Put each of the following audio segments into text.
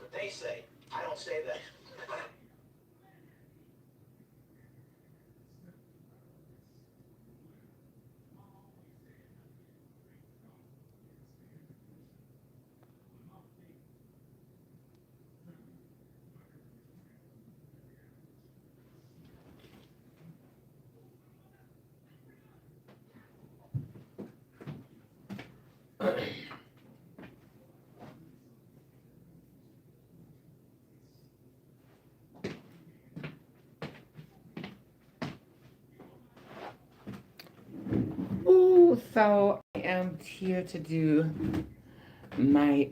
what they say. I don't say that. Ooh, so I am here to do my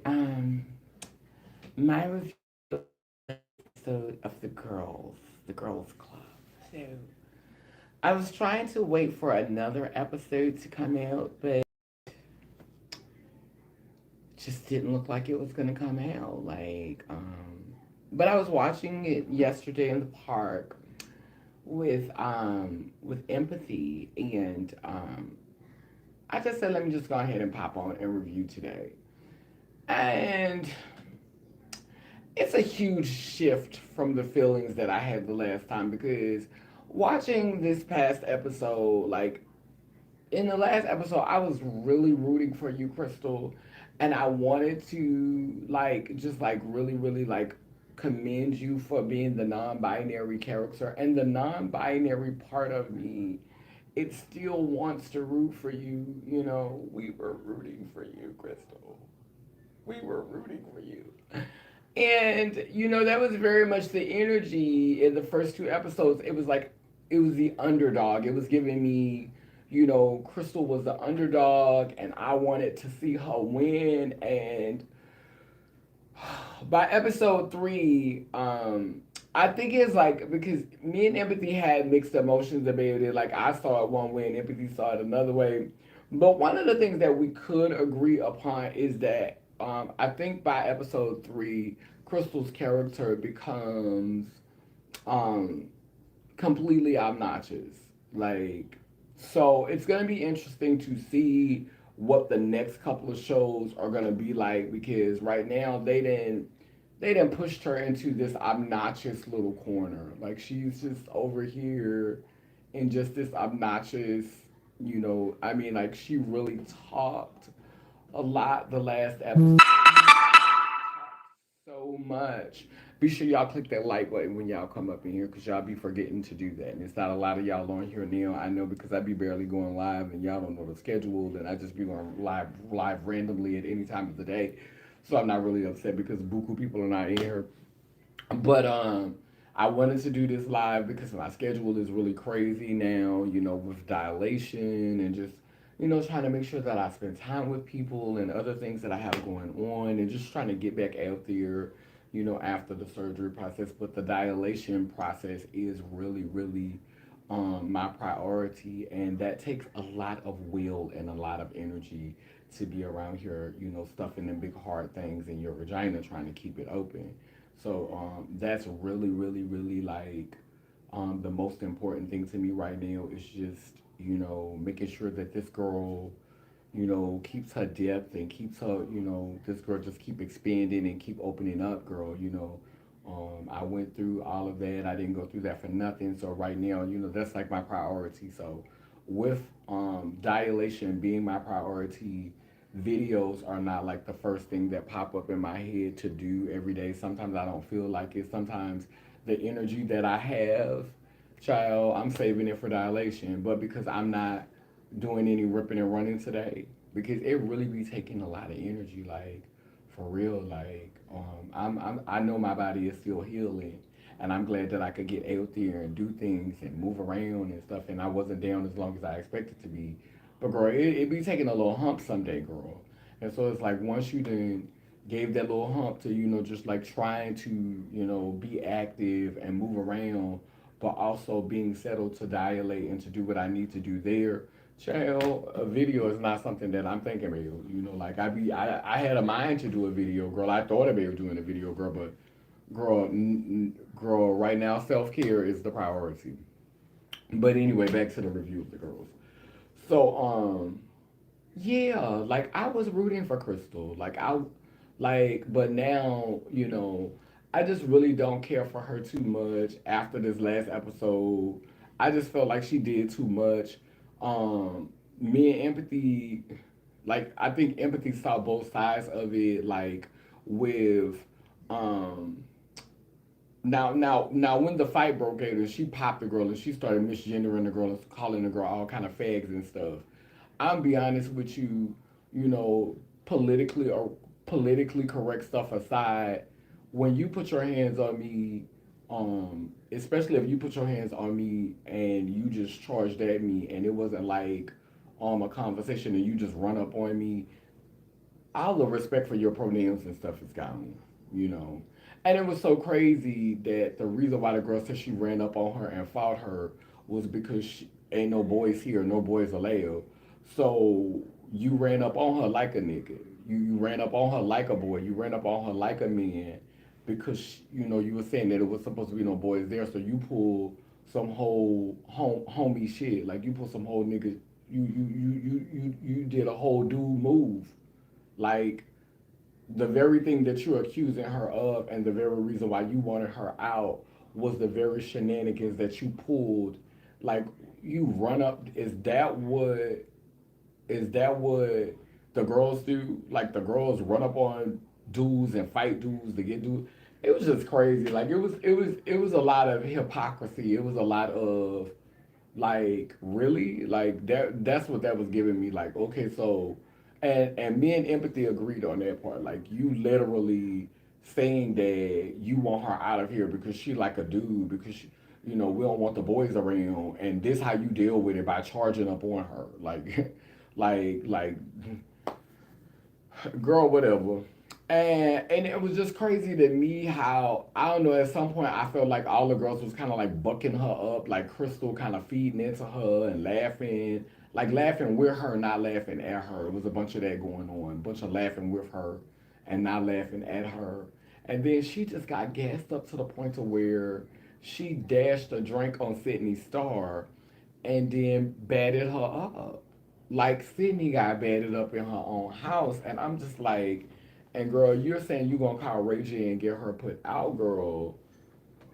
my review episode of the Girls Club. So I was trying to wait for another episode to come out, but just didn't look like it was gonna come out. But I was watching it yesterday in the park with empathy, and I just said, let me just go ahead and pop on and review today. And it's a huge shift from the feelings that I had the last time because watching this past episode, like in the last episode, I was really rooting for you, Crystal, and I wanted to just really, really commend you for being the non-binary character, and the non-binary part of me, it still wants to root for you. You know, we were rooting for you, Crystal. We were rooting for you. And that was very much the energy in the first two episodes. It was like it was the underdog. It was giving me, Crystal was the underdog, and I wanted to see her win. And by episode three, I think it's like because me and Empathy had mixed emotions about it. Like I saw it one way and Empathy saw it another way. But one of the things that we could agree upon is that I think by episode three, Crystal's character becomes um, completely obnoxious. Like, so it's gonna be interesting to see what the next couple of shows are gonna be like because right now they didn't pushed her into this obnoxious little corner. Like she's just over here in just this obnoxious, I mean, like she really talked a lot the last episode so much. Be sure y'all click that like button when y'all come up in here because y'all be forgetting to do that. And it's not a lot of y'all on here now. I know because I be barely going live and y'all don't know the schedule and I just be going live randomly at any time of the day. So I'm not really upset because buku people are not in here. But I wanted to do this live because my schedule is really crazy now, with dilation and just, trying to make sure that I spend time with people and other things that I have going on and just trying to get back out there, after the surgery process. But the dilation process is really, really my priority, and that takes a lot of will and a lot of energy to be around here, stuffing them big hard things in your vagina trying to keep it open. So that's really, really, really the most important thing to me right now is just making sure that this girl keeps her depth and keeps her this girl just keep expanding and keep opening up, girl. I went through all of that. I didn't go through that for nothing. So right now, that's like my priority. So with dilation being my priority, videos are not like the first thing that pop up in my head to do every day. Sometimes I don't feel like it. Sometimes the energy that I have, child, I'm saving it for dilation. But because I'm not doing any ripping and running today, because it really be taking a lot of energy, like for real. I know my body is still healing, and I'm glad that I could get out there and do things and move around and stuff. And I wasn't down as long as I expected to be. But girl, it be taking a little hump someday, girl. And so it's like once you then gave that little hump to just like trying to be active and move around, but also being settled to dilate and to do what I need to do there. Child, a video is not something that I'm thinking about. Like I had a mind to do a video, girl. I thought about doing a video, girl, but girl, right now self care is the priority. But anyway, back to the review of the girls. So yeah, like I was rooting for Crystal. Like, but now, I just really don't care for her too much after this last episode. I just felt like she did too much. Me and Empathy, like, I think Empathy saw both sides of it, like, with, um, now, when the fight broke out and she popped the girl and she started misgendering the girl and calling the girl all kind of fags and stuff. I'm be honest with you, you know, politically or politically correct stuff aside, when you put your hands on me, especially if you put your hands on me and you just charged at me and it wasn't like a conversation and you just run up on me, all the respect for your pronouns and stuff is gone, you know. And it was so crazy that the reason why the girl said she ran up on her and fought her was because ain't no boys here, no boys allowed. So you ran up on her like a nigga. You ran up on her like a boy. You ran up on her like a man because you were saying that it was supposed to be no boys there. So you pull some whole homie shit. Like you pull some whole nigga. You did a whole dude move, like the very thing that you're accusing her of and the very reason why you wanted her out was the very shenanigans that you pulled. Like you run up, is that what the girls do? Like the girls run up on dudes and fight dudes to get dudes. It was just crazy. Like it was a lot of hypocrisy. It was a lot of, like, really, like that's what that was giving me. Like, okay, so, and me and Empathy agreed on that part. Like, you literally saying that you want her out of here because she like a dude, because we don't want the boys around, and this how you deal with it, by charging up on her. Like like girl, whatever. And it was just crazy to me how, I don't know, at some point I felt like all the girls was kind of like bucking her up, like Crystal kind of feeding into her and laughing, like laughing with her, not laughing at her. It was a bunch of that going on, a bunch of laughing with her and not laughing at her. And then she just got gassed up to the point to where she dashed a drink on Sydney Star and then batted her up. Like Sydney got batted up in her own house, and I'm just like, and girl, you're saying you gonna call Ray J and get her put out, girl.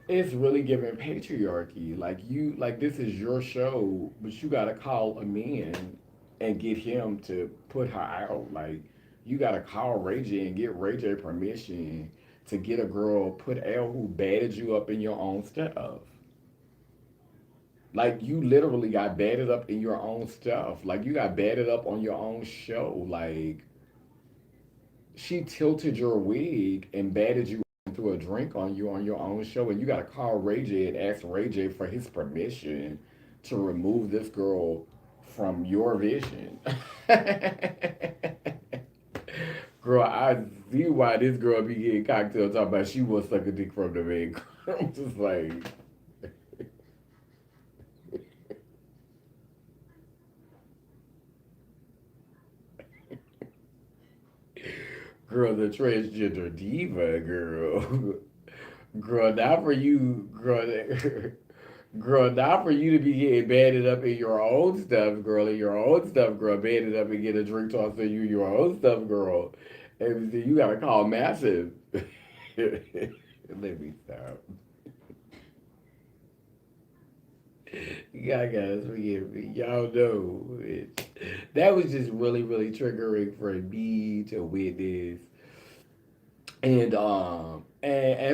It's really giving patriarchy. Like this is your show, but you gotta call a man and get him to put her out. Like you gotta call Ray J and get Ray J permission to get a girl put out who batted you up in your own stuff. Like you literally got batted up in your own stuff. Like you got batted up on your own show. Like she tilted your wig and batted you and threw a drink on you on your own show, and you got to call Ray J and ask Ray J for his permission to remove this girl from your vision. Girl, I see why this girl be getting cocktail talking about she was sucking dick from the man. I'm just like, girl, the transgender diva, girl. Girl, not for you, girl. Girl, not for you to be getting banded up in your own stuff, girl. In your own stuff, girl. Banded up and get a drink tossed on you, your own stuff, girl. And you gotta call massive. Let me stop. Y'all guys forgive me. Y'all know that was just really, really triggering for me to witness. And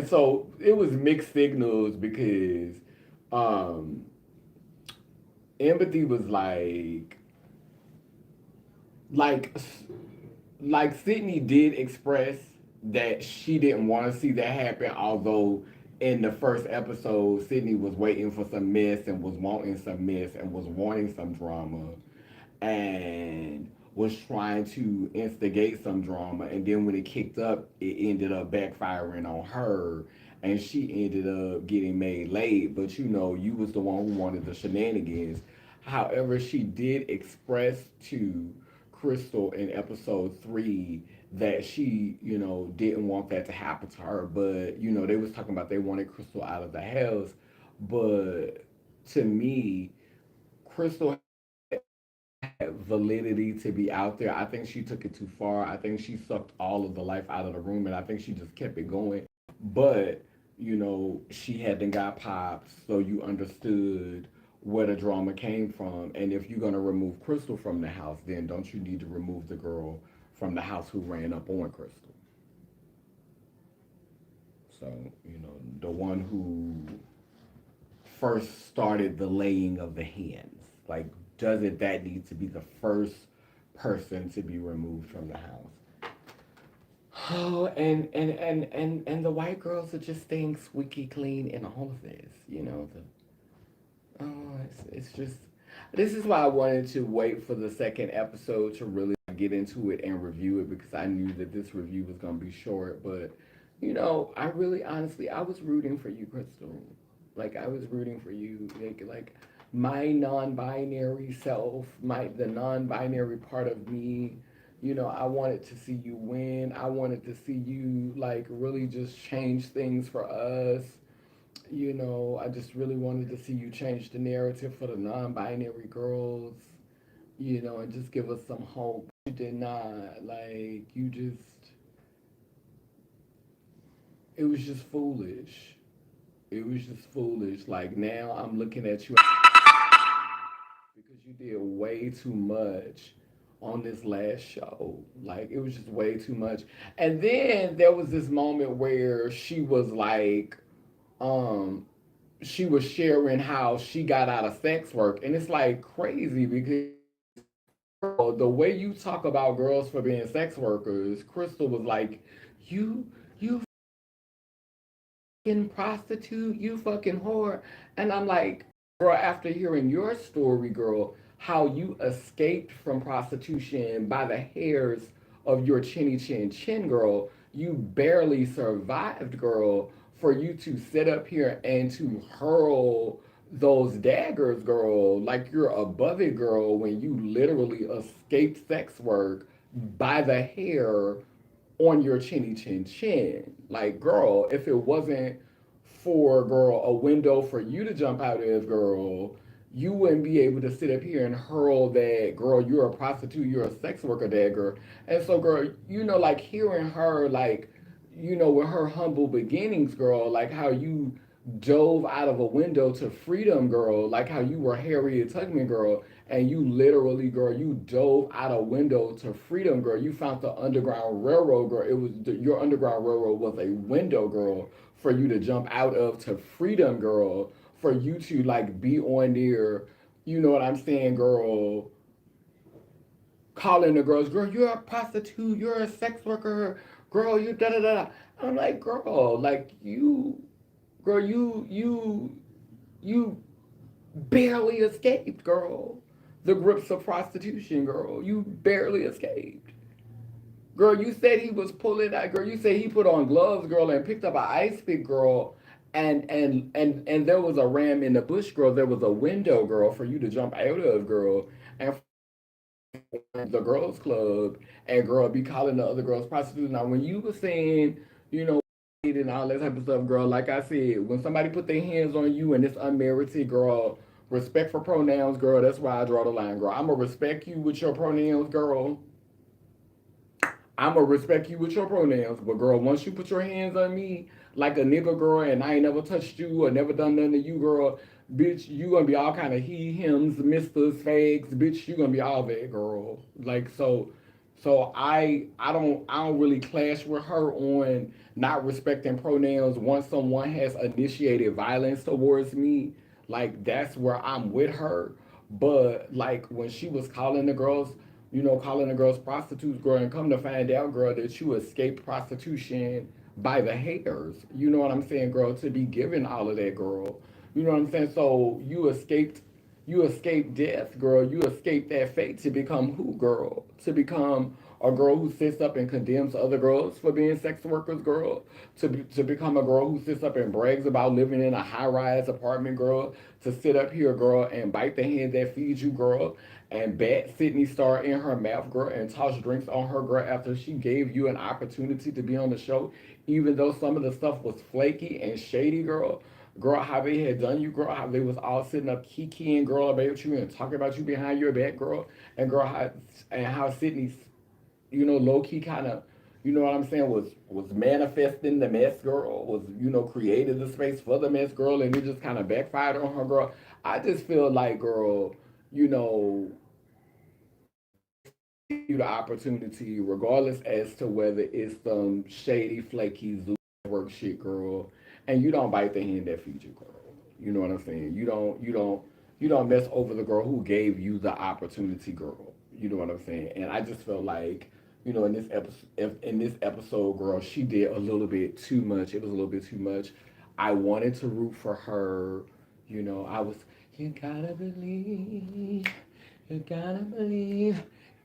so it was mixed signals because um Empathy was like like Sydney did express that she didn't want to see that happen, although in the first episode Sydney was waiting for some mess and was wanting some mess and was wanting some drama and was trying to instigate some drama, and then when it kicked up it ended up backfiring on her, and she ended up getting made late, but you was the one who wanted the shenanigans. However, she did express to Crystal in episode 3 that she didn't want that to happen to her, but they was talking about they wanted Crystal out of the house, but to me Crystal validity to be out there. I think she took it too far. I think she sucked all of the life out of the room, and I think she just kept it going. But she hadn't got popped, so you understood where the drama came from. And if you're gonna remove Crystal from the house, then don't you need to remove the girl from the house who ran up on Crystal? So the one who first started the laying of the hens. Like, doesn't that need to be the first person to be removed from the house? Oh, and the white girls are just staying squeaky clean in all of this. It's just this is why I wanted to wait for the second episode to really get into it and review it because I knew that this review was gonna be short. But I really honestly I was rooting for you, Crystal. Like I was rooting for you. Like my non-binary self, the non-binary part of me. I wanted to see you win. I wanted to see you like really just change things for us. I just really wanted to see you change the narrative for the non-binary girls, and just give us some hope. You did not. Like, it was just foolish. It was just foolish. Like, now I'm looking at you because you did way too much on this last show. Like, it was just way too much. And then there was this moment where um, she was sharing how she got out of sex work, and it's like crazy because the way you talk about girls for being sex workers, Crystal was like, you fucking prostitute, you fucking whore, and I'm like, girl, after hearing your story, girl, how you escaped from prostitution by the hairs of your chinny chin chin, girl, you barely survived, girl, for you to sit up here and to hurl those daggers, girl, like you're above it, girl, when you literally escaped sex work by the hair on your chinny chin chin. Like, girl, if it wasn't for, girl, a window for you to jump out of, girl, you wouldn't be able to sit up here and hurl that, girl, you're a prostitute, you're a sex worker, dagger. And so, girl, like hearing her, like, with her humble beginnings, girl, like how you dove out of a window to freedom, girl, like how you were Harriet Tubman, girl, and you literally, girl, you dove out a window to freedom, girl. You found the Underground Railroad, girl. Your Underground Railroad was a window, girl, for you to jump out of to freedom, girl. For you to like be on there, you know what I'm saying, girl, calling the girls, girl, you're a prostitute, you're a sex worker, girl, you da da da. I'm like, girl, like girl, you barely escaped, girl. The grips of prostitution, girl. You barely escaped. Girl, you said he was pulling that girl. You said he put on gloves, girl, and picked up an ice pick, girl. And there was a ram in the bush, girl. There was a window, girl, for you to jump out of, girl. And the girls club and girl be calling the other girls prostitutes. Now when you were saying, you know, and all that type of stuff, girl, like I said, when somebody put their hands on you and it's unmerited, girl, respect for pronouns, girl, that's why I draw the line, girl. I'ma respect you with your pronouns, girl. I'ma respect you with your pronouns, but girl, once you put your hands on me like a nigga, girl, and I ain't never touched you or never done nothing to you, girl, bitch, you gonna be all kind of he, hims, misters, fags, bitch, you gonna be all that, girl. Like so I don't really clash with her on not respecting pronouns once someone has initiated violence towards me. Like that's where I'm with her. But like when she was calling the girls prostitutes, girl, and come to find out, girl, that you escaped prostitution by the hairs. You know what I'm saying, girl, to be given all of that, girl. You know what I'm saying? So you escaped death, girl. You escaped that fate to become who, girl? To become a girl who sits up and condemns other girls for being sex workers, girl. To become a girl who sits up and brags about living in a high-rise apartment, girl. To sit up here, girl, and bite the hand that feeds you, girl. And bat Sydney Star in her mouth, girl, and toss drinks on her, girl, after she gave you an opportunity to be on the show, even though some of the stuff was flaky and shady, girl. girl, how they had done you, girl, how they was all sitting up kikiing, girl, about you and talking about you behind your back, girl, and girl, how Sydney, low key kind of, what I'm saying, was manifesting the mess, girl, was created the space for the mess, girl, and it just kind of backfired on her, girl. I just feel like, girl, you know, you the opportunity, regardless as to whether it's some shady, flaky zoo work shit, girl, and you don't bite the hand that feeds you, girl. You know what I'm saying? You don't mess over the girl who gave you the opportunity, girl. You know what I'm saying? And I just felt like, in this episode, girl, she did a little bit too much. It was a little bit too much. I wanted to root for her. I was. You gotta believe. You gotta believe.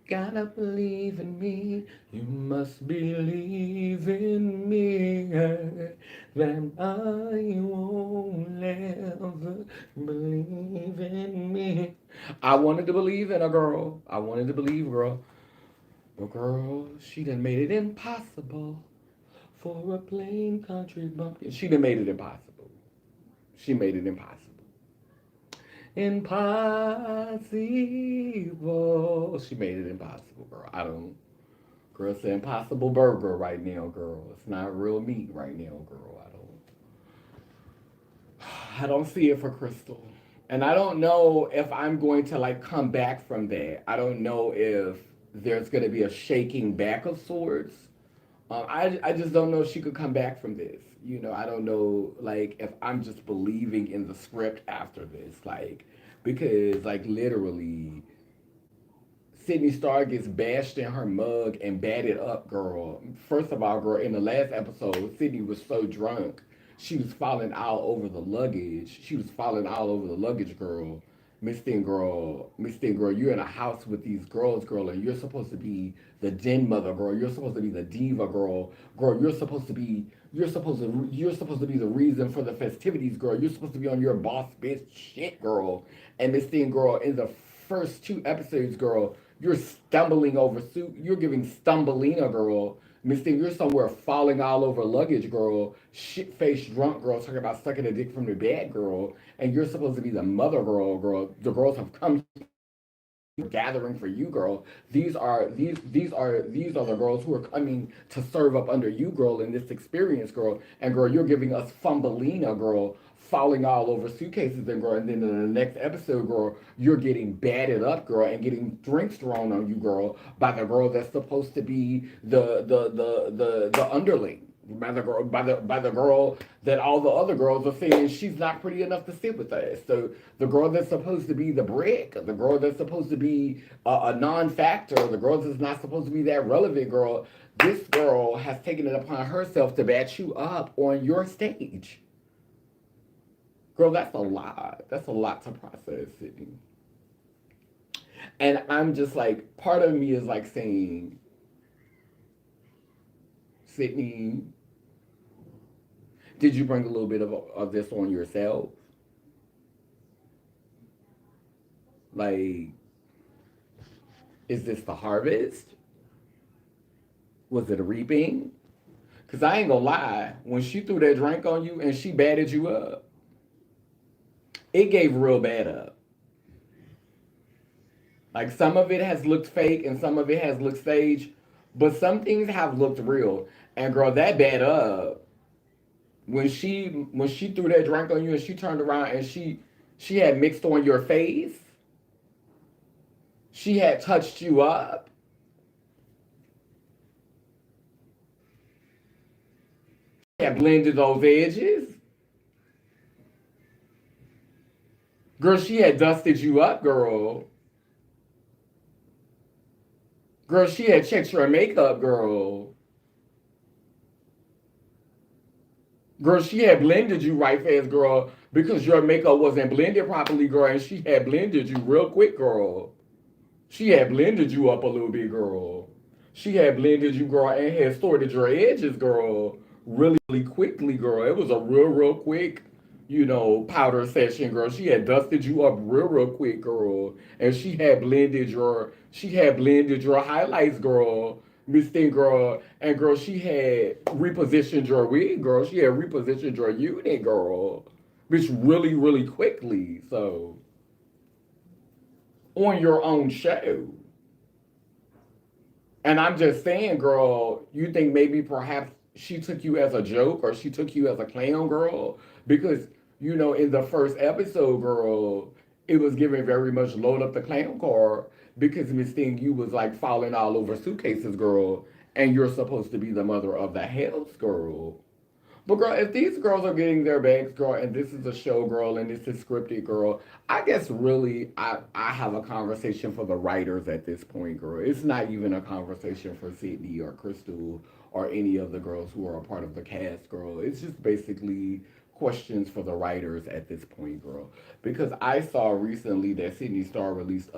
Gotta believe in me. You must believe in me. That I won't ever believe in me. I wanted to believe in a girl. I wanted to believe, girl. But girl, she done made it impossible for a plain country bumpkin. She done made it impossible. She made it impossible. Impossible. She made it impossible, girl. I don't. Girl, it's an impossible burger right now, girl. It's not real meat right now, girl. I don't. I don't see it for Crystal. And I don't know if I'm going to like come back from that. I don't know if there's going to be a shaking back of sorts. I just don't know if she could come back from this. I don't know like if I'm just believing in the script after this, like because like literally Sydney Star gets bashed in her mug and batted up, girl. First of all, girl, in the last episode, Sydney was so drunk. She was falling all over the luggage. She was falling all over the luggage, girl. Miss Thing girl, you're in a house with these girls, girl, and you're supposed to be the den mother, girl. You're supposed to be the diva, girl. Girl, you're supposed to be the reason for the festivities, girl. You're supposed to be on your boss bitch shit, girl. And Miss Thing girl, in the first two episodes, girl, you're stumbling over suit. You're giving stumbleina, girl. Miss Thing, you're somewhere falling all over luggage, girl. Shit faced drunk, girl, talking about sucking a dick from the bed, girl. And you're supposed to be the mother, girl. The girls have come gathering for you, girl. These are the girls who are coming to serve up under you, girl, in this experience, girl. And girl, you're giving us fumbleina, girl, falling all over suitcases, and girl. And then in the next episode, girl, you're getting batted up, girl, and getting drinks thrown on you, girl, by the girl that's supposed to be the underling. By the girl that all the other girls are saying she's not pretty enough to sit with us. So the girl that's supposed to be the brick, the girl that's supposed to be a non-factor, the girl that's not supposed to be that relevant, girl. This girl has taken it upon herself to bat you up on your stage. Girl, that's a lot. That's a lot to process, Sydney. And I'm just like, part of me is like saying, Sydney, did you bring a little bit of this on yourself? Like, is this the harvest? Was it a reaping? Because I ain't gonna lie, when she threw that drink on you and she batted you up, it gave real bad up. Like, some of it has looked fake and some of it has looked stage, but some things have looked real. And girl, that bad up, when she threw that drink on you and she turned around and she had mixed on your face, she had touched you up, she had blended those edges, girl, she had dusted you up, girl, she had checked your makeup, girl, she had blended you right fast, girl, because your makeup wasn't blended properly, girl, and she had blended you real quick, girl. She had blended you up a little bit, girl. She had blended you, girl, and had sorted your edges, girl, really, really quickly, girl. It was a real quick, powder session, girl. She had dusted you up real quick, girl. And she had blended your highlights, girl. Miss Thing, girl. And girl, she had repositioned your wig, girl. She had repositioned your unit, girl. bitch, really, really quickly. So on your own show. And I'm just saying, girl, you think maybe perhaps she took you as a joke or she took you as a clown, girl? Because, in the first episode, girl, it was given very much load up the clown car because Miss Thing, you was like falling all over suitcases, girl, and you're supposed to be the mother of the house, girl. But girl, if these girls are getting their bags, girl, and this is a show, girl, and this is scripted, girl, I guess really I have a conversation for the writers at this point, girl. It's not even a conversation for Sydney or Crystal or any of the girls who are a part of the cast, girl. It's just basically questions for the writers at this point, girl. Because I saw recently that Sydney Star released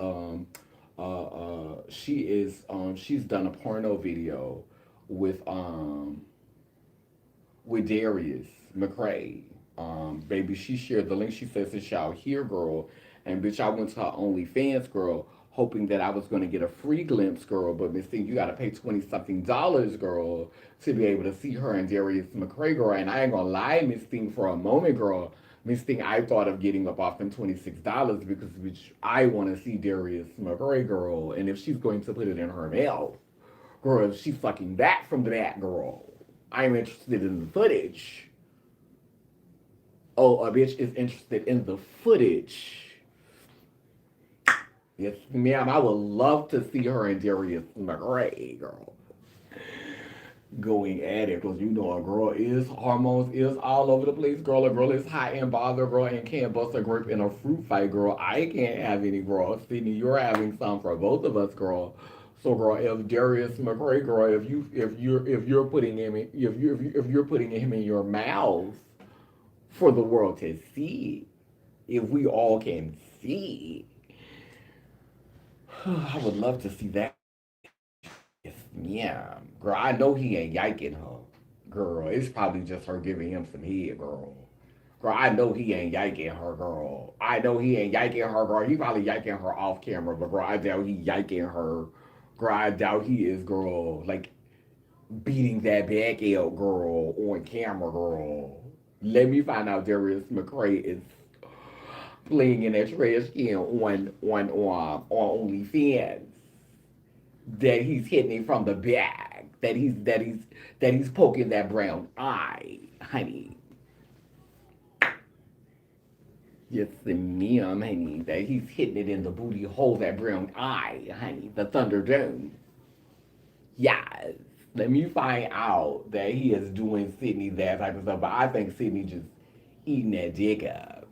she's done a porno video with Darius McCray. Baby, she shared the link. She says it's y'all here, girl. And bitch, I went to her OnlyFans, girl, hoping that I was gonna get a free glimpse, girl. But Miss Thing, you gotta pay 20 something dollars, girl, to be able to see her and Darius McCray, girl. And I ain't gonna lie, Miss Thing, for a moment, girl. Miss Thing, I thought of getting up off them $26 because bitch, I wanna see Darius McCray, girl. And if she's going to put it in her mouth, girl, if she's fucking that from the back, girl. I'm interested in the footage. Oh, a bitch is interested in the footage. Yes, ma'am. I would love to see her and Darius McRae, girl, going at it. Because a girl is hormones is all over the place, girl. A girl is hot and bothered, girl, and can't bust a grape in a fruit fight, girl. I can't have any, girl. Sydney, you're having some for both of us, girl. So, girl, if Darius McRae, girl, if you're putting him in, if you're putting him in your mouth for the world to see, if we all can see, I would love to see that. Yes, yeah, girl. I know he ain't yiking her, girl. It's probably just her giving him some head, girl. Girl, I know he ain't yiking her, girl. I know he ain't yiking her, girl. He probably yiking her off camera, but girl, I doubt he yiking her. Girl, I doubt he is, girl. Like beating that back out, girl, on camera, girl. Let me find out Darius McCray is playing in that trash can on OnlyFans. That he's hitting it from the back. That he's poking that brown eye, honey. Yes, ma'am, honey. That he's hitting it in the booty hole, that brown eye, honey. The Thunderdome. Yes. Let me find out that he is doing Sydney that type of stuff. But I think Sydney just eating that dick up.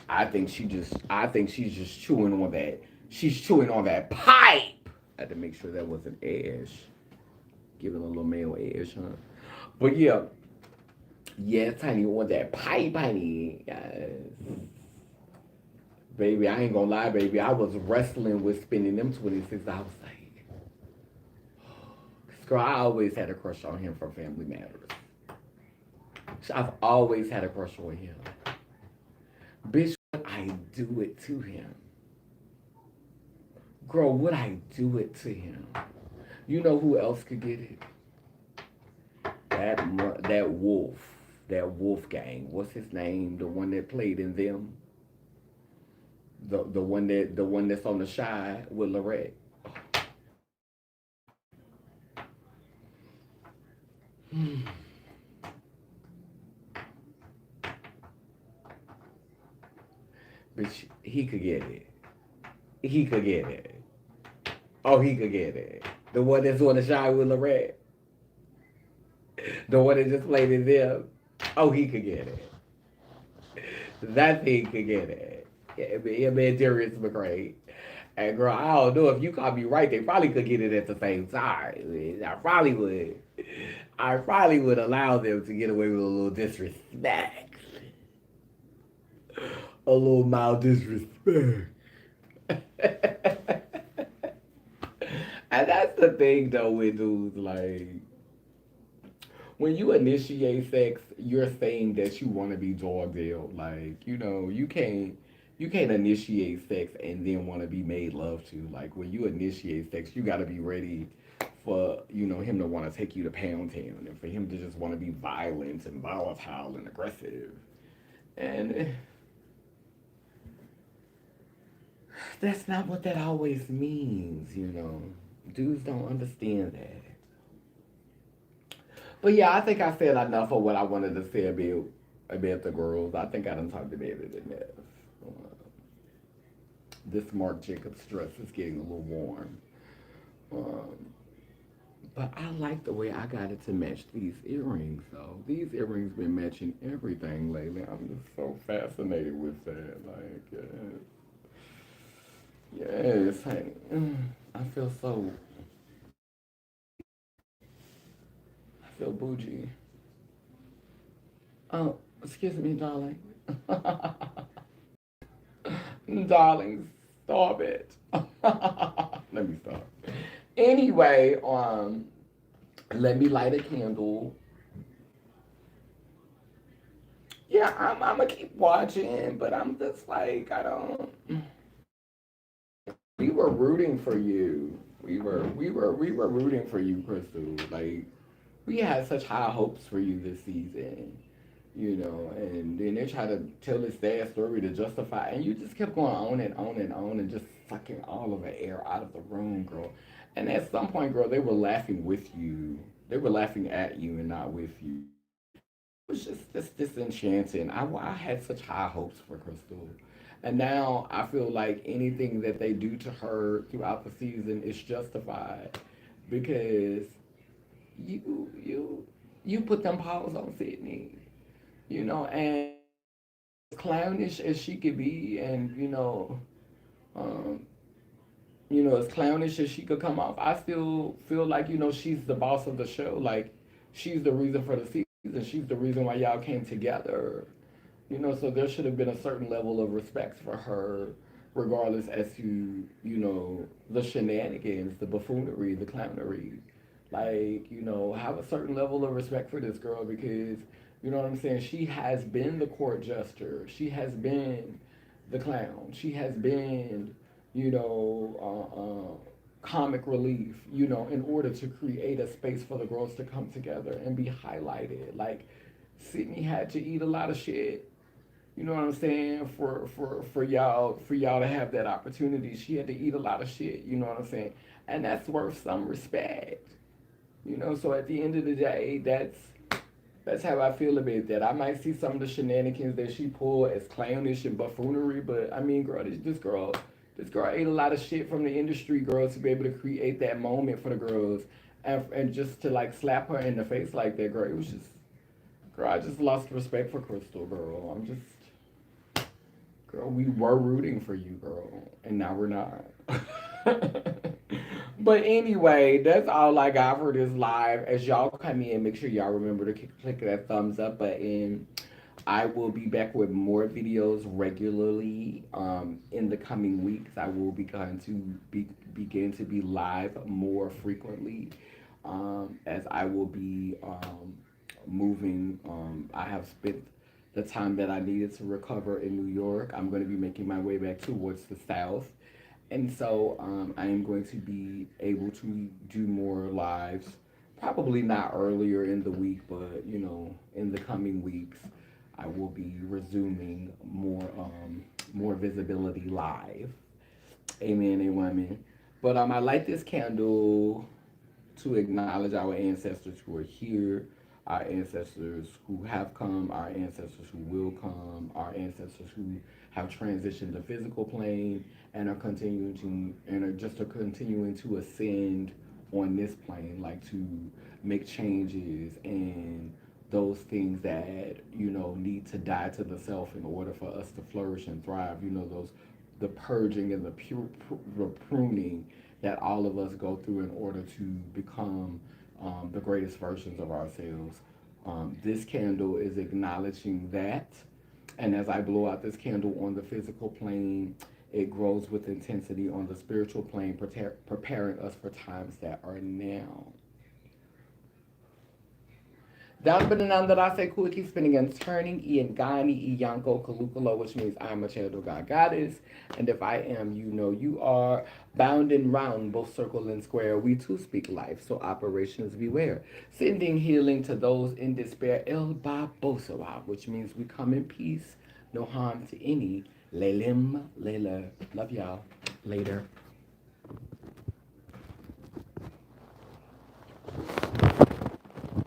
I think she's just chewing on that. She's chewing on that pipe. I had to make sure that wasn't ash. Giving a little male ash, huh? But yeah, yes, honey, on that pipe, honey. Yes. Baby, I ain't gonna lie, baby. I was wrestling with spending them 26. I was like, girl, I always had a crush on him from Family Matters. I've always had a crush on him. Bitch, would I do it to him? Girl, would I do it to him? You know who else could get it? That wolf. That Wolfgang. What's his name? The one that played in them? The one that's on the Shy with Lorette. Bitch, he could get it. He could get it. Oh, he could get it. The one that's on the Shy with Lorette. The one that just played in them. Oh, he could get it. That thing could get it. Yeah, man, Darius McCray. And girl, I don't know if you caught me right. They probably could get it at the same time. I probably would. I probably would allow them to get away with a little disrespect. A little mild disrespect. And that's the thing though with dudes, like when you initiate sex, you're saying that you want to be dogged out. Like, you can't initiate sex and then want to be made love to. Like when you initiate sex, you gotta be ready for, him to want to take you to Pound Town and for him to just want to be violent and volatile and aggressive. And that's not what that always means, you know. Dudes don't understand that. But yeah, I think I said enough of what I wanted to say about the girls. I think I done talked about it enough. This Marc Jacobs dress is getting a little warm. Um, but I like the way I got it to match these earrings. So these earrings been matching everything lately. I'm just so fascinated with that. Like, yes, honey. I feel so. I feel bougie. Oh, excuse me, darling. Darling, stop it. Let me stop. Anyway, let me light a candle. Yeah, I'm gonna keep watching, but I'm just like, I don't. We were rooting for you. We were rooting for you, Crystal. Like, we had such high hopes for you this season, you know, and then they try to tell this sad story to justify, and you just kept going on and on and on and just sucking all of the air out of the room, girl. And at some point, girl, they were laughing with you. They were laughing at you and not with you. It was just this disenchanting. I had such high hopes for Crystal. And now I feel like anything that they do to her throughout the season is justified because you you put them paws on Sydney, you know, and clownish as she could be, and um, as clownish as she could come off, I still feel like she's the boss of the show. Like she's the reason for the season. She's the reason why y'all came together. So there should have been a certain level of respect for her, regardless as to the shenanigans, the buffoonery, the clownery. Like have a certain level of respect for this girl because you know what I'm saying. She has been the court jester. She has been the clown. She has been you know. Comic relief, in order to create a space for the girls to come together and be highlighted. Like Sydney had to eat a lot of shit. You know what I'm saying? For y'all to have that opportunity, she had to eat a lot of shit. You know what I'm saying? And that's worth some respect. So at the end of the day, that's how I feel about that. I might see some of the shenanigans that she pulled as clownish and buffoonery, but I mean, girl, this girl ate a lot of shit from the industry, girls, to be able to create that moment for the girls, and just to like slap her in the face like that, girl. It was just, girl, I just lost respect for Crystal, girl. Girl, we were rooting for you, girl, and now we're not. But anyway, that's all I got for this live. As y'all come in, make sure y'all remember to click that thumbs up button. I will be back with more videos regularly in the coming weeks. I will begin to be live more frequently as I will be moving. I have spent the time that I needed to recover in New York. I'm going to be making my way back towards the South. And so I am going to be able to do more lives, probably not earlier in the week, but in the coming weeks, I will be resuming more visibility live. Amen, and women. But I light this candle to acknowledge our ancestors who are here, our ancestors who have come, our ancestors who will come, our ancestors who have transitioned the physical plane and are continuing to ascend on this plane, like to make changes and those things that need to die to the self in order for us to flourish and thrive. Those the purging and the pruning that all of us go through in order to become the greatest versions of ourselves. This candle is acknowledging that. And as I blow out this candle on the physical plane, it grows with intensity on the spiritual plane, preparing us for times that are now. Down but none that I say cool keep spinning and turning Iangani Iyanko Kalukalo, which means I am a child of God goddess. And if I am, you know you are bound and round, both circle and square. We too speak life, so operations beware. Sending healing to those in despair, El Babosara, which means we come in peace, no harm to any. Lelim, Layla. Love y'all. Later.